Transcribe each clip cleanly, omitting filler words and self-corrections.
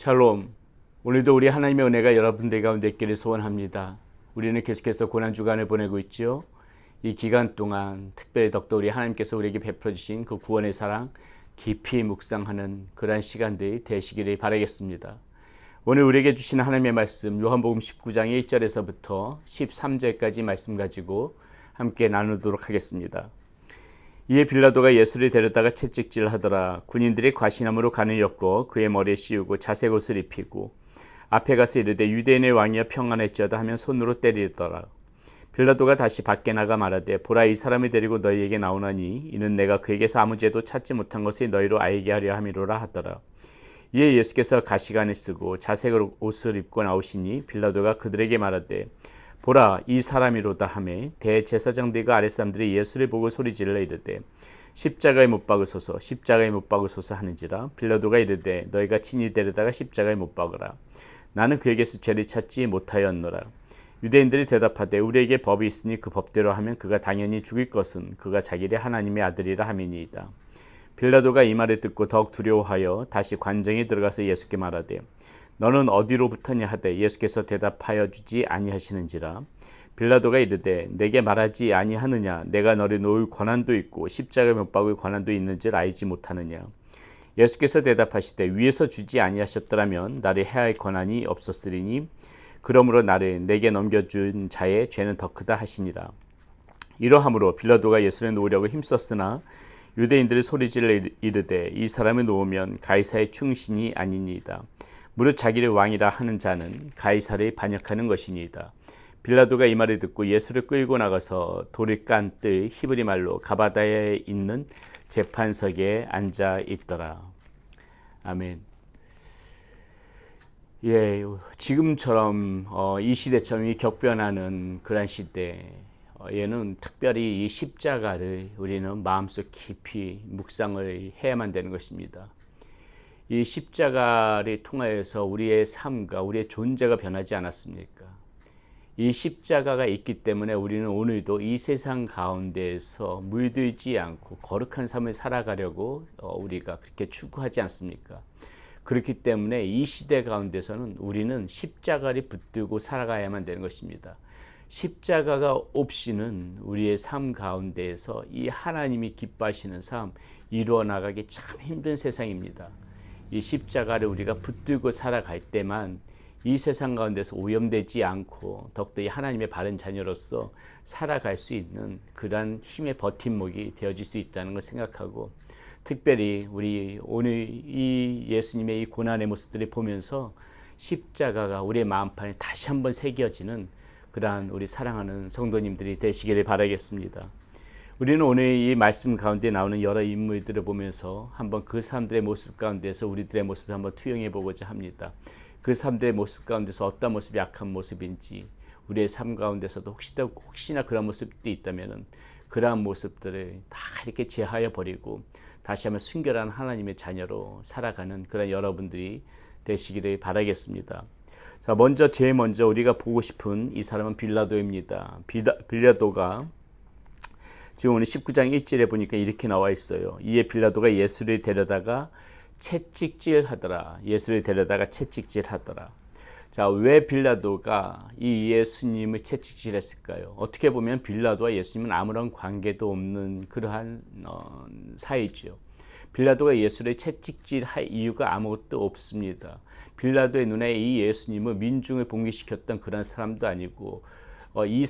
샬롬. 오늘도 우리 하나님의 은혜가 여러분들 가운데 있기를 소원합니다. 우리는 계속해서 고난주간을 보내고 있죠. 이 기간 동안 특별히 더욱더 우리 하나님께서 우리에게 베풀어 주신 그 구원의 사랑 깊이 묵상하는 그러한 시간들이 되시기를 바라겠습니다. 오늘 우리에게 주시는 하나님의 말씀 요한복음 19장 1절에서부터 13절까지 말씀 가지고 함께 나누도록 하겠습니다. 이에 빌라도가 예수를 데려다가 채찍질을 하더라. 군인들이 과시나무로 간을 엮고 그의 머리에 씌우고 자색 옷을 입히고 앞에 가서 이르되 유대인의 왕이여 평안할지어다 하면 손으로 때리더라. 빌라도가 다시 밖에 나가 말하되 보라, 이 사람을 데리고 너희에게 나오나니 이는 내가 그에게서 아무 죄도 찾지 못한 것을 너희로 알게 하려 함이로라 하더라. 이에 예수께서 가시관을 쓰고 자색 옷을 입고 나오시니 빌라도가 그들에게 말하되 보라, 이 사람이로다 하매 대제사장들과 아랫사람들이 예수를 보고 소리질러 이르되 십자가에 못 박으소서, 십자가에 못 박으소서 하는지라. 빌라도가 이르되 너희가 친히 데려다가 십자가에 못 박으라. 나는 그에게서 죄를 찾지 못하였노라. 유대인들이 대답하되 우리에게 법이 있으니 그 법대로 하면 그가 당연히 죽일 것은 그가 자기의 하나님의 아들이라 함이니이다. 빌라도가 이 말을 듣고 더욱 두려워하여 다시 관정에 들어가서 예수께 말하되 너는 어디로부터냐 하되 예수께서 대답하여 주지 아니하시는지라. 빌라도가 이르되 내게 말하지 아니하느냐, 내가 너를 놓을 권한도 있고 십자가에 못 박을 권한도 있는 줄 알지 못하느냐. 예수께서 대답하시되 위에서 주지 아니하셨더라면 나를 해할 권한이 없었으리니 그러므로 나를 내게 넘겨준 자의 죄는 더 크다 하시니라. 이러함으로 빌라도가 예수를 놓으려고 힘썼으나 유대인들이 소리질러 이르되 이 사람을 놓으면 가이사의 충신이 아니니이다. 무릇 자기를 왕이라 하는 자는 가이사를 반역하는 것이니이다. 빌라도가 이 말을 듣고 예수를 끌고 나가서 돌을 깐 뜰 히브리 말로 가바다에 있는 재판석에 앉아 있더라. 아멘. 예, 지금처럼 이 시대처럼 이 격변하는 그런 시대에는 특별히 이 십자가를 우리는 마음속 깊이 묵상을 해야만 되는 것입니다. 이 십자가를 통하여서 우리의 삶과 우리의 존재가 변하지 않았습니까? 이 십자가가 있기 때문에 우리는 오늘도 이 세상 가운데에서 물들지 않고 거룩한 삶을 살아가려고 우리가 그렇게 추구하지 않습니까? 그렇기 때문에 이 시대 가운데서는 우리는 십자가를 붙들고 살아가야만 되는 것입니다. 십자가가 없이는 우리의 삶 가운데에서 이 하나님이 기뻐하시는 삶 이루어 나가기 참 힘든 세상입니다. 이 십자가를 우리가 붙들고 살아갈 때만 이 세상 가운데서 오염되지 않고 더욱더 이 하나님의 바른 자녀로서 살아갈 수 있는 그러한 힘의 버팀목이 되어질 수 있다는 걸 생각하고, 특별히 우리 오늘 이 예수님의 이 고난의 모습들을 보면서 십자가가 우리의 마음판에 다시 한번 새겨지는 그러한 우리 사랑하는 성도님들이 되시기를 바라겠습니다. 우리는 오늘 이 말씀 가운데 나오는 여러 인물들을 보면서 한번 그 사람들의 모습 가운데서 우리들의 모습을 한번 투영해 보고자 합니다. 그 사람들의 모습 가운데서 어떤 모습이 악한 모습인지, 우리의 삶 가운데서도 혹시나 그런 모습들이 있다면 그러한 모습들을 다 이렇게 제하여 버리고 다시 한번 순결한 하나님의 자녀로 살아가는 그런 여러분들이 되시기를 바라겠습니다. 자, 제일 먼저 우리가 보고 싶은 이 사람은 빌라도입니다. 빌라도가 지금 오늘 19장 1절에 보니까 이렇게 나와 있어요. 이에 빌라도가 예수를 데려다가 채찍질하더라. 예수를 데려다가 채찍질하더라. 자, 왜 빌라도가 이 예수님을 채찍질했을까요? 어떻게 보면 빌라도와 예수님은 아무런 관계도 없는 그러한 사이죠. 빌라도가 예수를 채찍질할 이유가 아무것도 없습니다. 빌라도의 눈에 이 예수님은 민중을 봉기시켰던 그런 사람도 아니고 이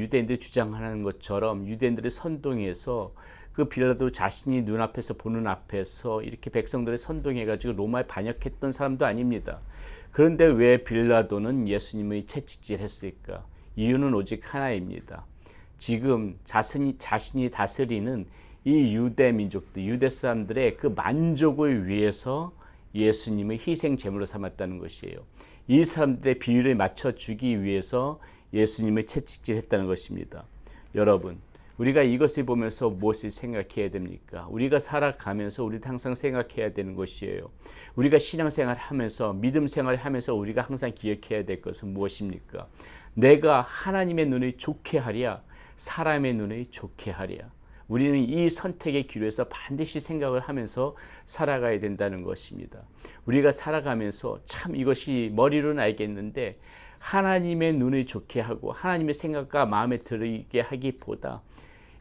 유대인들이 주장하는 것처럼 유대인들을 선동해서 그 빌라도 자신이 눈앞에서 보는 앞에서 이렇게 백성들을 선동해가지고 로마에 반역했던 사람도 아닙니다. 그런데 왜 빌라도는 예수님의 채찍질했을까? 이유는 오직 하나입니다. 지금 자신이 다스리는 이 유대 민족들, 유대 사람들의 그 만족을 위해서 예수님의 희생 제물로 삼았다는 것이에요. 이 사람들의 비율을 맞춰주기 위해서 예수님을 채찍질했다는 것입니다. 여러분, 우리가 이것을 보면서 무엇을 생각해야 됩니까? 우리가 살아가면서 우리도 항상 생각해야 되는 것이에요. 우리가 신앙생활 하면서 믿음 생활을 하면서 우리가 항상 기억해야 될 것은 무엇입니까? 내가 하나님의 눈을 좋게 하랴, 사람의 눈을 좋게 하랴. 우리는 이 선택의 기로에서 반드시 생각을 하면서 살아가야 된다는 것입니다. 우리가 살아가면서 참 이것이 머리로는 알겠는데 하나님의 눈을 좋게 하고 하나님의 생각과 마음에 들게 하기보다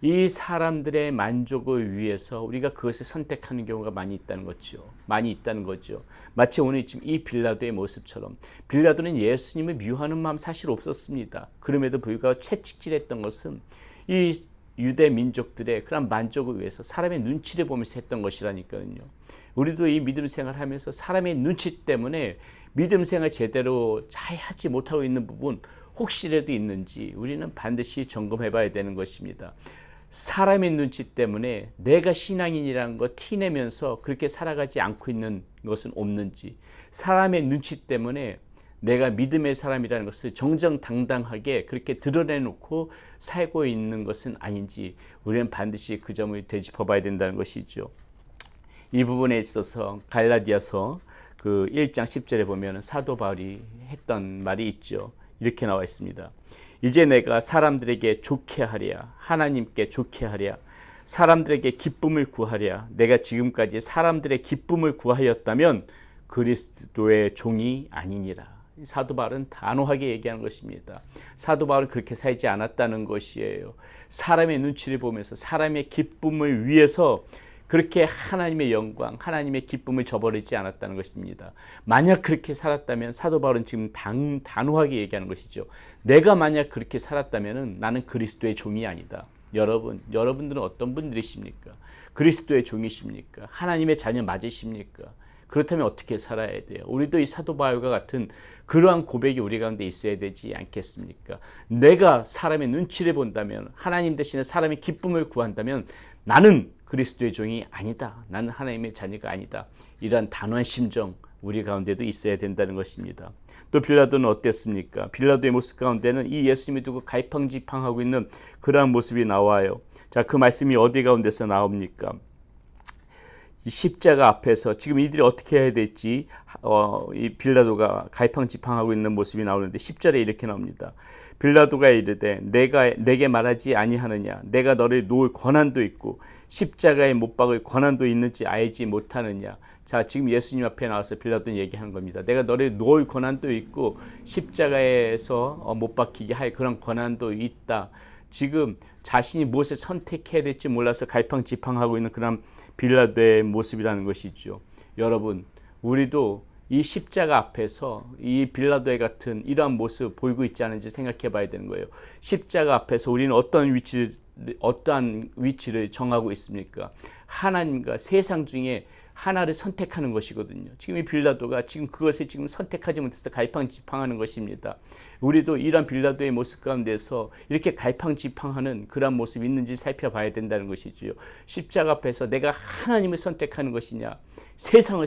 이 사람들의 만족을 위해서 우리가 그것을 선택하는 경우가 많이 있다는 거죠. 많이 있다는 거죠. 마치 오늘 지금 이 빌라도의 모습처럼 빌라도는 예수님을 미워하는 마음 사실 없었습니다. 그럼에도 불구하고 채찍질했던 것은 이 유대 민족들의 그런 만족을 위해서 사람의 눈치를 보면서 했던 것이라니까요. 우리도 이 믿음 생활하면서 사람의 눈치 때문에 믿음 생활 제대로 잘 하지 못하고 있는 부분 혹시라도 있는지 우리는 반드시 점검해 봐야 되는 것입니다. 사람의 눈치 때문에 내가 신앙인이라는 거 티내면서 그렇게 살아가지 않고 있는 것은 없는지, 사람의 눈치 때문에 내가 믿음의 사람이라는 것을 정정당당하게 그렇게 드러내놓고 살고 있는 것은 아닌지 우리는 반드시 그 점을 되짚어 봐야 된다는 것이죠. 이 부분에 있어서 갈라디아서 그 1장 10절에 보면 사도 바울이 했던 말이 있죠. 이렇게 나와 있습니다. 이제 내가 사람들에게 좋게 하랴, 하나님께 좋게 하랴, 사람들에게 기쁨을 구하랴. 내가 지금까지 사람들의 기쁨을 구하였다면 그리스도의 종이 아니니라. 사도 바울은 단호하게 얘기하는 것입니다. 사도 바울은 그렇게 살지 않았다는 것이에요. 사람의 눈치를 보면서 사람의 기쁨을 위해서 그렇게 하나님의 영광, 하나님의 기쁨을 저버리지 않았다는 것입니다. 만약 그렇게 살았다면 사도 바울은 지금 단호하게 얘기하는 것이죠. 내가 만약 그렇게 살았다면 나는 그리스도의 종이 아니다. 여러분들은 어떤 분들이십니까? 그리스도의 종이십니까? 하나님의 자녀 맞으십니까? 그렇다면 어떻게 살아야 돼요? 우리도 이 사도 바울과 같은 그러한 고백이 우리 가운데 있어야 되지 않겠습니까? 내가 사람의 눈치를 본다면, 하나님 대신에 사람의 기쁨을 구한다면 나는 그리스도의 종이 아니다. 나는 하나님의 자녀가 아니다. 이러한 단호한 심정 우리 가운데도 있어야 된다는 것입니다. 또 빌라도는 어땠습니까? 빌라도의 모습 가운데는 이 예수님을 두고 갈팡질팡하고 있는 그러한 모습이 나와요. 자, 그 말씀이 어디 가운데서 나옵니까? 이 십자가 앞에서 지금 이들이 어떻게 해야 될지 이 빌라도가 갈팡질팡하고 있는 모습이 나오는데 10절에 이렇게 나옵니다. 빌라도가 이르되 내게 말하지 아니하느냐? 내가 너를 놓을 권한도 있고 십자가에 못 박을 권한도 있는지 알지 못하느냐? 자, 지금 예수님 앞에 나와서 빌라도는 얘기하는 겁니다. 내가 너를 놓을 권한도 있고 십자가에서 못 박히게 할 그런 권한도 있다. 지금 자신이 무엇을 선택해야 될지 몰라서 갈팡질팡하고 있는 그런 빌라도의 모습이라는 것이죠. 여러분, 우리도 이 십자가 앞에서 이 빌라도의 같은 이러한 모습 보이고 있지 않은지 생각해 봐야 되는 거예요. 십자가 앞에서 우리는 어떠한 위치를 정하고 있습니까? 하나님과 세상 중에 하나를 선택하는 것이거든요. 지금 이 빌라도가 지금 그것을 지금 선택하지 못해서 갈팡질팡하는 것입니다. 우리도 이러한 빌라도의 모습 가운데서 이렇게 갈팡질팡하는 그런 모습이 있는지 살펴봐야 된다는 것이지요. 십자가 앞에서 내가 하나님을 선택하는 것이냐, 세상을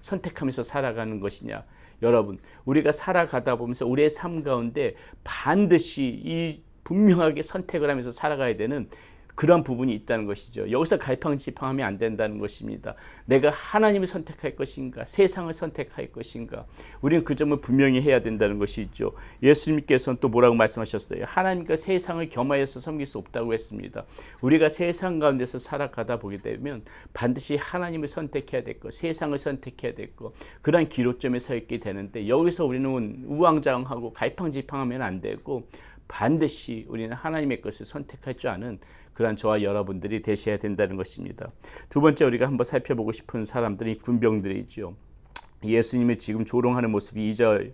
선택하면서 살아가는 것이냐. 여러분, 우리가 살아가다 보면서 우리의 삶 가운데 반드시 이 분명하게 선택을 하면서 살아가야 되는 그런 부분이 있다는 것이죠. 여기서 갈팡질팡하면 안 된다는 것입니다. 내가 하나님을 선택할 것인가, 세상을 선택할 것인가, 우리는 그 점을 분명히 해야 된다는 것이죠. 예수님께서는 또 뭐라고 말씀하셨어요? 하나님과 세상을 겸하여서 섬길 수 없다고 했습니다. 우리가 세상 가운데서 살아가다 보게 되면 반드시 하나님을 선택해야 될 것, 세상을 선택해야 될 것, 그런 기로점에 서 있게 되는데 여기서 우리는 우왕좌왕하고 갈팡질팡하면 안 되고 반드시 우리는 하나님의 것을 선택할 줄 아는 그러한 저와 여러분들이 되셔야 된다는 것입니다. 두 번째 우리가 한번 살펴보고 싶은 사람들이 군병들이죠. 예수님이 지금 조롱하는 모습이 2절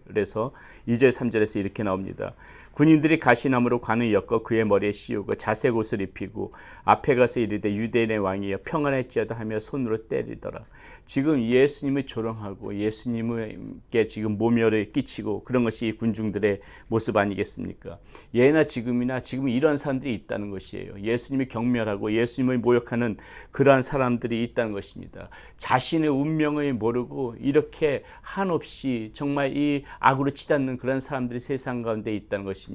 3절에서 이렇게 나옵니다. 군인들이 가시나무로 관을 엮어 그의 머리에 씌우고 자색 옷을 입히고 앞에 가서 이르되 유대인의 왕이여 평안할지어다 하며 손으로 때리더라. 지금 예수님을 조롱하고 예수님께 지금 모멸을 끼치고 그런 것이 군중들의 모습 아니겠습니까? 예나 지금이나 지금 이런 사람들이 있다는 것이에요. 예수님을 경멸하고 예수님을 모욕하는 그러한 사람들이 있다는 것입니다. 자신의 운명을 모르고 이렇게 한없이 정말 이 악으로 치닫는 그런 사람들이 세상 가운데 있다는 것입니다.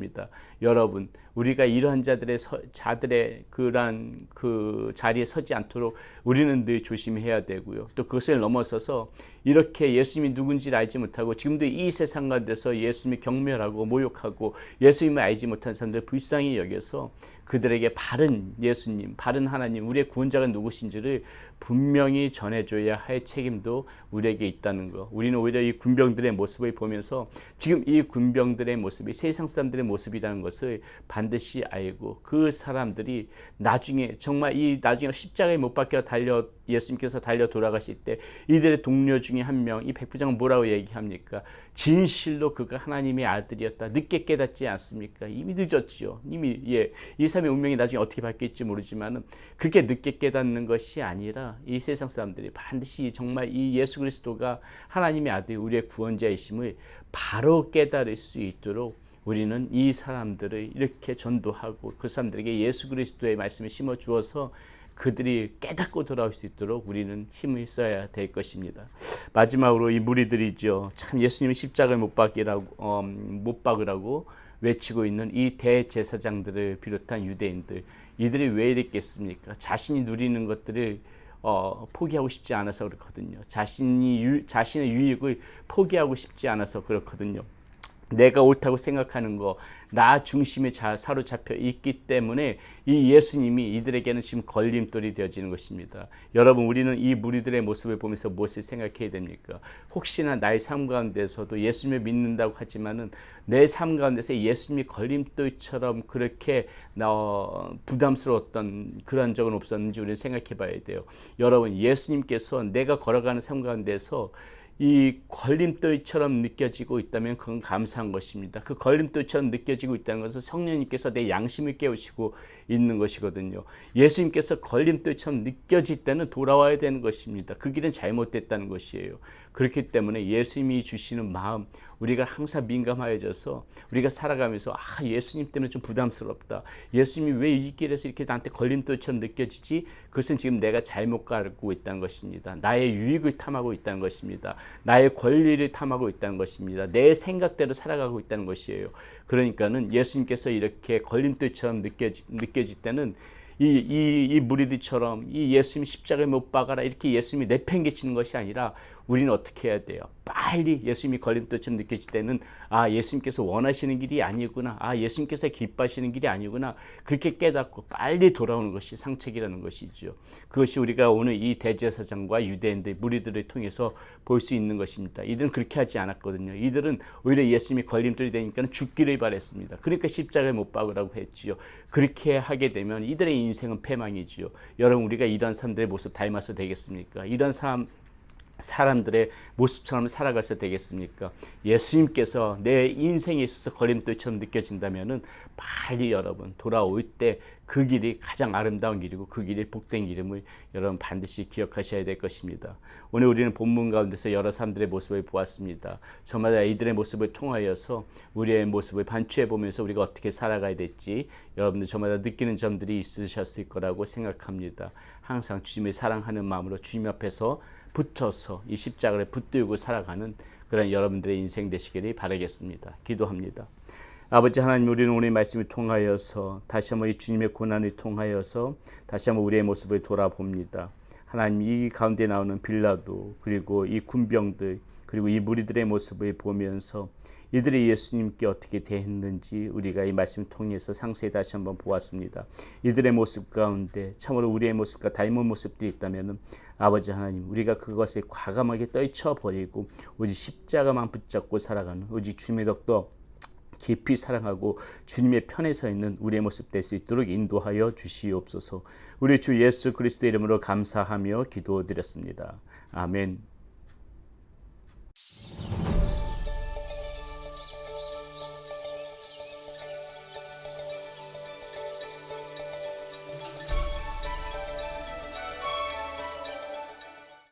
여러분, 우리가 이러한 자들의 그러한 그 자리에 서지 않도록 우리는 늘 조심해야 되고요. 또 그것을 넘어서서 이렇게 예수님이 누군지를 알지 못하고 지금도 이 세상 가운데서 예수님이 경멸하고 모욕하고 예수님을 알지 못한 사람들 불쌍히 여겨서 그들에게 바른 예수님, 바른 하나님, 우리의 구원자가 누구신지를 분명히 전해줘야 할 책임도 우리에게 있다는 거. 우리는 오히려 이 군병들의 모습을 보면서 지금 이 군병들의 모습이 세상 사람들의 모습이라는 것을 반드시 알고 그 사람들이 나중에 정말 이 나중에 십자가에 못 박혀 예수님께서 달려 돌아가실 때 이들의 동료 중에 한 명, 이 백부장은 뭐라고 얘기합니까? 진실로 그가 하나님의 아들이었다. 늦게 깨닫지 않습니까? 이미 늦었지요. 이미 이 사람의 운명이 나중에 어떻게 바뀔지 모르지만은 그렇게 늦게 깨닫는 것이 아니라 이 세상 사람들이 반드시 정말 이 예수 그리스도가 하나님의 아들, 우리의 구원자이심을 바로 깨달을 수 있도록 우리는 이 사람들을 이렇게 전도하고 그 사람들에게 예수 그리스도의 말씀을 심어 주어서 그들이 깨닫고 돌아올 수 있도록 우리는 힘을 써야 될 것입니다. 마지막으로 이 무리들이죠. 참 예수님이 십자가를 못 박으라고 외치고 있는 이 대제사장들을 비롯한 유대인들, 이들이 왜 이랬겠습니까? 자신이 누리는 것들을 포기하고 싶지 않아서 그렇거든요. 자신의 유익을 포기하고 싶지 않아서 그렇거든요. 내가 옳다고 생각하는 거, 나 중심에 사로잡혀 있기 때문에 이 예수님이 이들에게는 지금 걸림돌이 되어지는 것입니다. 여러분, 우리는 이 무리들의 모습을 보면서 무엇을 생각해야 됩니까? 혹시나 나의 삶 가운데서도 예수님을 믿는다고 하지만은 내 삶 가운데서 예수님이 걸림돌처럼 그렇게 부담스러웠던 그런 적은 없었는지 우리는 생각해 봐야 돼요. 여러분, 예수님께서 내가 걸어가는 삶 가운데서 이 걸림돌처럼 느껴지고 있다면 그건 감사한 것입니다. 그 걸림돌처럼 느껴지고 있다는 것은 성령님께서 내 양심을 깨우시고 있는 것이거든요. 예수님께서 걸림돌처럼 느껴질 때는 돌아와야 되는 것입니다. 그 길은 잘못됐다는 것이에요. 그렇기 때문에 예수님이 주시는 마음, 우리가 항상 민감하여져서 우리가 살아가면서 예수님 때문에 좀 부담스럽다. 예수님이 왜 이 길에서 이렇게 나한테 걸림돌처럼 느껴지지? 그것은 지금 내가 잘못 가고 있다는 것입니다. 나의 유익을 탐하고 있다는 것입니다. 나의 권리를 탐하고 있다는 것입니다. 내 생각대로 살아가고 있다는 것이에요. 그러니까는 예수님께서 이렇게 걸림돌처럼 느껴질 때는 이 무리들처럼 이 예수님이 십자가에 못 박아라 이렇게 예수님이 내팽개치는 것이 아니라 우리는 어떻게 해야 돼요? 빨리 예수님이 걸림돌처럼 느껴질 때는 예수님께서 원하시는 길이 아니구나. 예수님께서 기뻐하시는 길이 아니구나. 그렇게 깨닫고 빨리 돌아오는 것이 상책이라는 것이죠. 그것이 우리가 오늘 이 대제사장과 유대인들 무리들을 통해서 볼 수 있는 것입니다. 이들은 그렇게 하지 않았거든요. 이들은 오히려 예수님이 걸림돌이 되니까 죽기를 바랬습니다. 그러니까 십자가에 못 박으라고 했지요. 그렇게 하게 되면 이들의 인생은 패망이지요. 여러분, 우리가 이런 사람들의 모습 닮아서 되겠습니까? 이런 사람들의 모습처럼 살아가서 되겠습니까? 예수님께서 내 인생에 있어서 걸림돌처럼 느껴진다면은 빨리 여러분 돌아올 때 그 길이 가장 아름다운 길이고 그 길이 복된 길임을 여러분 반드시 기억하셔야 될 것입니다. 오늘 우리는 본문 가운데서 여러 사람들의 모습을 보았습니다. 저마다 이들의 모습을 통하여서 우리의 모습을 반추해 보면서 우리가 어떻게 살아가야 될지 여러분들 저마다 느끼는 점들이 있으셨을 거라고 생각합니다. 항상 주님을 사랑하는 마음으로 주님 앞에서 붙어서 이 십자가를 붙들고 살아가는 그런 여러분들의 인생 되시기를 바라겠습니다. 기도합니다. 아버지 하나님, 우리는 오늘 말씀을 통하여서 다시 한번 이 주님의 고난을 통하여서 다시 한번 우리의 모습을 돌아봅니다. 하나님, 이 가운데 나오는 빌라도 그리고 이 군병들 그리고 이 무리들의 모습을 보면서 이들이 예수님께 어떻게 대했는지 우리가 이 말씀을 통해서 상세히 다시 한번 보았습니다. 이들의 모습 가운데 참으로 우리의 모습과 닮은 모습들이 있다면 아버지 하나님, 우리가 그것을 과감하게 떨쳐버리고 오직 십자가만 붙잡고 살아가는 오직 주님의 덕도 깊이 사랑하고 주님의 편에 서 있는 우리의 모습 될 수 있도록 인도하여 주시옵소서. 우리 주 예수 그리스도의 이름으로 감사하며 기도드렸습니다. 아멘.